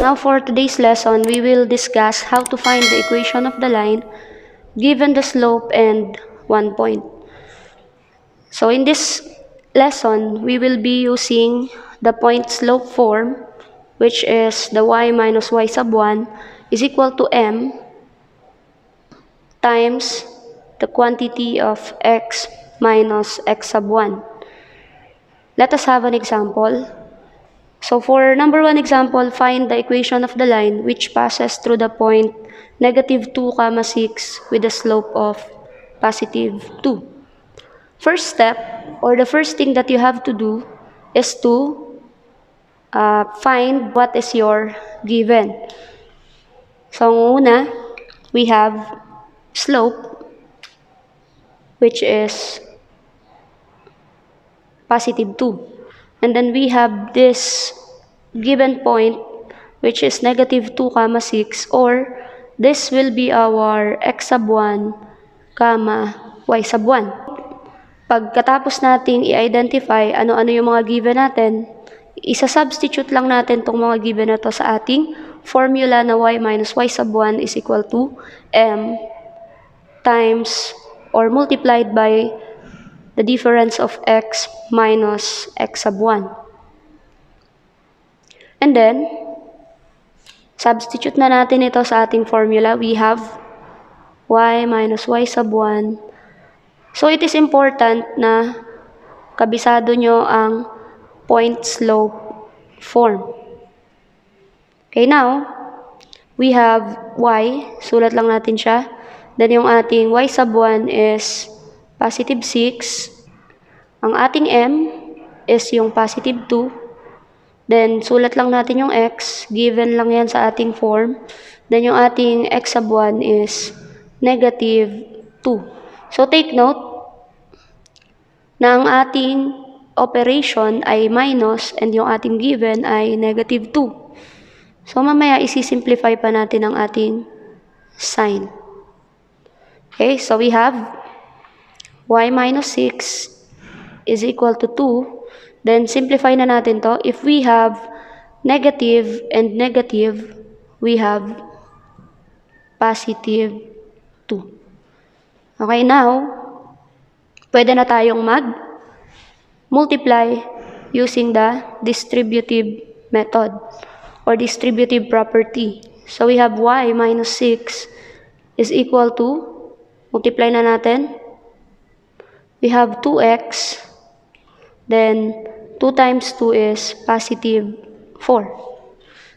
Now for today's lesson, we will discuss how to find the equation of the line given the slope and 1 point. So in this lesson, we will be using the point slope form, which is the y minus y sub 1 is equal to m times the quantity of x minus x sub 1. Let us have an example. So for number 1 example, find the equation of the line which passes through the point negative 2, 6 with a slope of positive 2. First step, or the first thing that you have to do is to find what is your given. So una, we have slope, which is positive 2. And then we have this given point, which is negative 2, 6, or this will be our x sub 1, y sub 1. Pagkatapos nating i-identify ano-ano yung mga given natin, isa-substitute lang natin tong mga given na to sa ating formula na y minus y sub 1 is equal to m times or multiplied by the difference of x minus x sub 1. And then, substitute na natin ito sa ating formula. We have y minus y sub 1. So, it is important na kabisado nyo ang point slope form. Okay, now, we have y. Sulat lang natin siya. Then, yung ating y sub 1 is positive 6. Ang ating m is yung positive 2. Then, sulat lang natin yung x. Given lang yan sa ating form. Then, yung ating x sub 1 is negative 2. So, take note na ang ating operation ay minus and yung ating given ay negative 2. So, mamaya isi-simplify pa natin ang ating sign. Okay, so we have y minus 6 is equal to 2. Then, simplify na natin to. If we have negative and negative, we have positive 2. Okay, now, pwede na tayong mag-multiply using the distributive method or distributive property. So, we have y minus 6 is equal to, multiply na natin, we have 2x, then 2 times 2 is positive 4.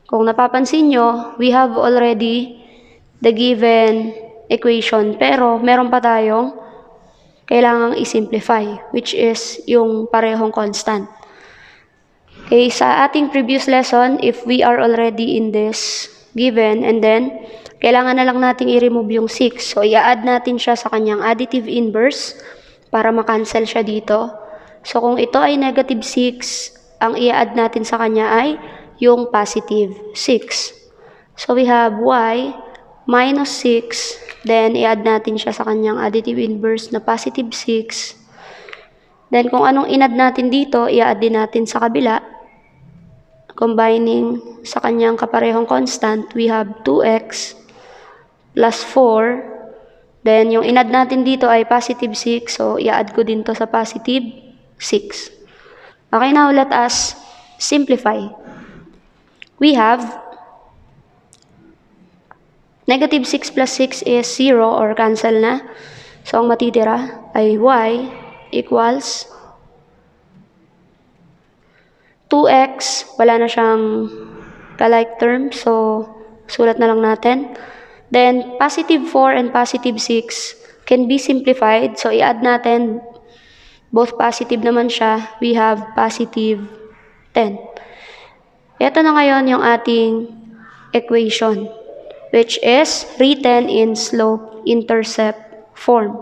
Kung napapansin nyo, we have already the given equation, pero meron pa tayong kailangang i-simplify, which is yung parehong constant. Okay, sa ating previous lesson, if we are already in this given, and then, kailangan na lang nating i-remove yung 6. So, i-add natin siya sa kanyang additive inverse para makancel siya dito. So, kung ito ay negative 6, ang i-add natin sa kanya ay yung positive 6. So, we have y minus 6, then i-add natin siya sa kanyang additive inverse na positive 6. Then, kung anong in-add natin dito, i-add din natin sa kabila. Combining sa kanyang kaparehong constant, we have 2x plus 4. Then, yung in-add natin dito ay positive 6, so i-add ko din to sa positive 6. Okay, now let us simplify. We have negative 6 plus 6 is 0 or cancel na. So, ang matitira ay y equals 2x. Wala na siyang ka-like term, so sulat na lang natin. Then, positive 4 and positive 6 can be simplified. So, i-add natin. Both positive naman siya. We have positive 10. Ito na ngayon yung ating equation, which is written in slope-intercept form.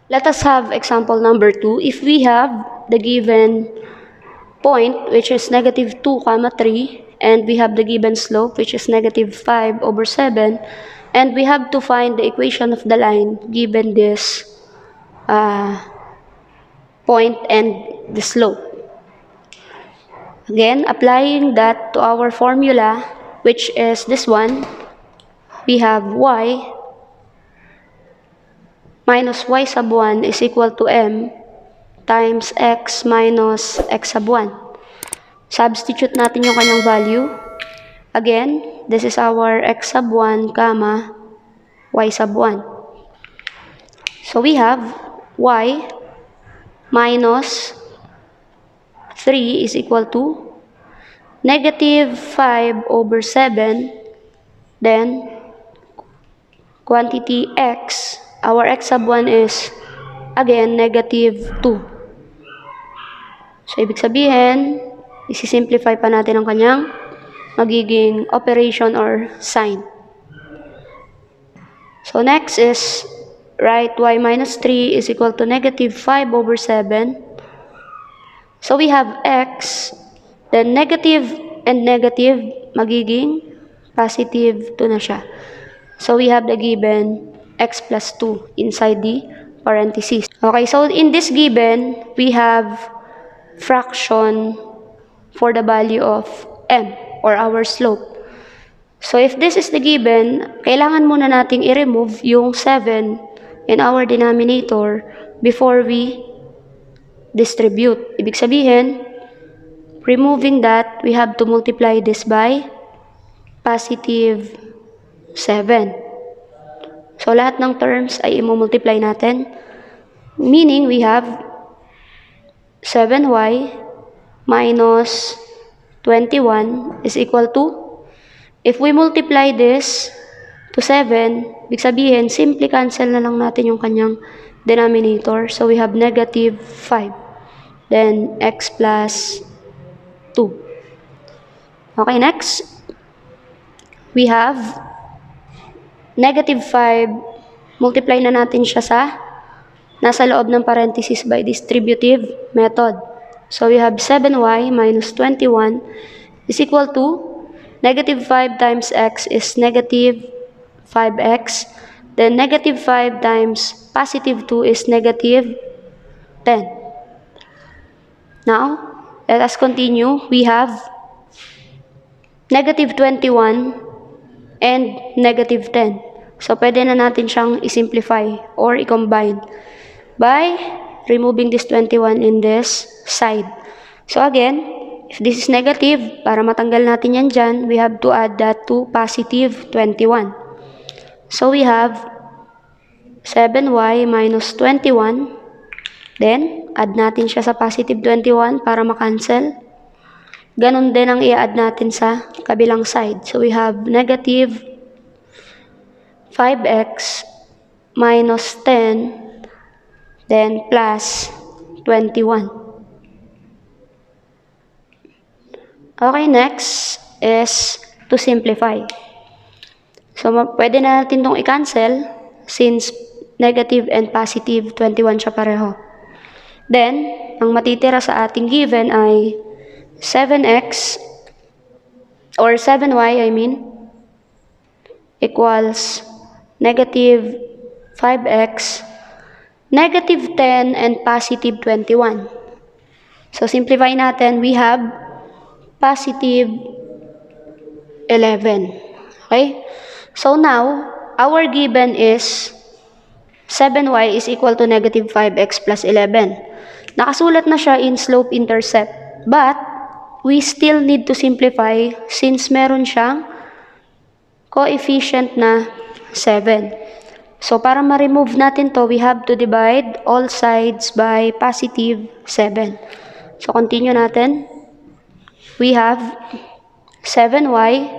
Let us have example number 2. If we have the given point, which is negative 2, 3, and we have the given slope, which is negative 5 over 7, and we have to find the equation of the line given this point and the slope. Again, applying that to our formula, which is this one, we have y minus y sub 1 is equal to m times x minus x sub 1. Substitute natin yung kanyang value. Again, this is our x sub 1, comma, y sub 1. So we have y minus 3 is equal to negative 5 over 7, then quantity x, our x sub 1 is again negative 2. So ibig sabihin, isi-simplify pa natin ang kanyang magiging operation or sign. So next is write y minus 3 is equal to negative 5 over 7. So we have x, then negative and negative, magiging positive 2 na siya. So we have the given x plus 2 inside the parentheses. Okay, so in this given, we have fraction for the value of m, or our slope. So if this is the given, kailangan muna nating i-remove yung 7 in our denominator before we distribute. Ibig sabihin, removing that, we have to multiply this by positive 7. So lahat ng terms ay i-multiply natin. Meaning, we have 7y minus 21 is equal to, if we multiply this to 7, ibig sabihin, simply cancel na lang natin yung kanyang denominator. So we have negative 5. Then x plus 2. Okay, next, we have negative 5. Multiply na natin siya sa nasa loob ng parenthesis by distributive method. So we have 7y minus 21 is equal to negative 5 times x is negative 5x. Then negative 5 times positive 2 is negative 10. Now, let us continue. We have negative 21 and negative 10. So, pwede na natin siyang i-simplify or i-combine by removing this 21 in this side. So, again, if this is negative, para matanggal natin yan dyan, we have to add that to positive 21. So, we have 7y minus 21. Then, add natin siya sa positive 21 para makancel. Ganon din ang i-add natin sa kabilang side. So, we have negative 5x minus 10, then plus 21. Okay, next is to simplify. So, pwede na natin itong i-cancel since negative and positive 21 siya pareho. Then, ang matitira sa ating given ay 7x, or 7y, I mean, equals negative 5x, negative 10, and positive 21. So, simplify natin, we have positive 11. Okay? So, now, our given is 7y is equal to negative 5x plus 11. Nakasulat na siya in slope-intercept. But, we still need to simplify since meron siyang coefficient na 7. So, para ma-remove natin to, we have to divide all sides by positive 7. So, continue natin. We have 7y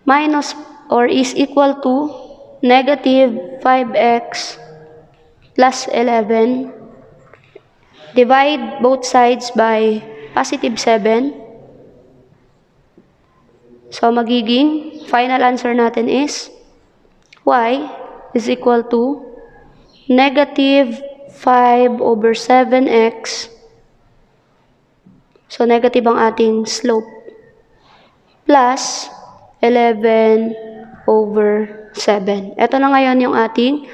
minus or is equal to negative 5x plus 11. Divide both sides by positive 7. So, magiging final answer natin is y is equal to negative 5 over 7x. So, negative ang ating slope. Plus 11 over 7. Ito na ngayon yung ating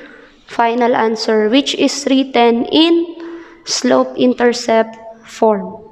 final answer, which is written in slope-intercept form.